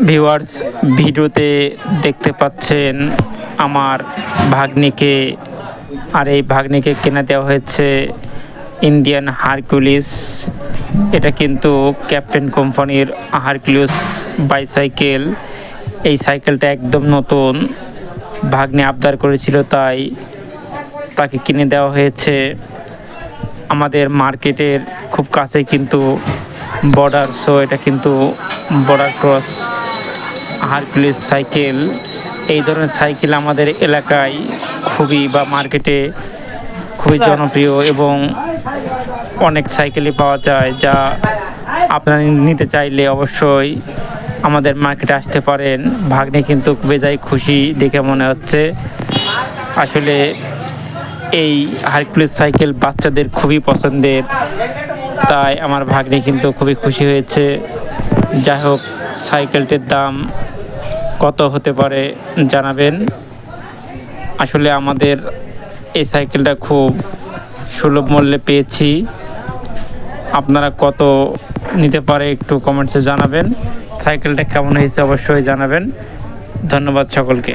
Viewers, ভিডিওতে দেখতে পাচ্ছেন আমার ভাগ্নিকে, আর এই ভাগ্নিকে কিনে দেওয়া হয়েছে ইন্ডিয়ান হারকুলিস। এটা কিন্তু ক্যাপ্টেন কোম্পানির হারকুলিস বাইসাইকেল। এই সাইকেলটা একদম নতুন, ভাগ্নি আবদার করেছিল, তাই তাকে কিনে দেওয়া হয়েছে। আমাদের মার্কেটের খুব কাছে কিন্তু বর্ডার, সো এটা কিন্তু বর্ডার ক্রস হারকুলিস সাইকেল। এই ধরনের সাইকেল আমাদের এলাকায় খুবই বা মার্কেটে খুবই জনপ্রিয় এবং অনেক সাইকেলই পাওয়া যায়, যা আপনারা নিতে চাইলে অবশ্যই আমাদের মার্কেটে আসতে পারেন। ভাগ্নে কিন্তু বেজায় খুশি দেখে মনে হচ্ছে। আসলে এই হারকুলিস সাইকেল বাচ্চাদের খুবই পছন্দের, তাই আমার ভাগ্নে কিন্তু খুবই খুশি হয়েছে। যাই হোক, সাইকেলটির দাম কত হতে পারে জানাবেন। আসলে আমাদের এই সাইকেলটা খুব সুলভ মূল্যে পেয়েছি। আপনারা কত নিতে পারে একটু কমেন্টসে জানাবেন। সাইকেলটা কেমন হয়েছে অবশ্যই জানাবেন। ধন্যবাদ সকলকে।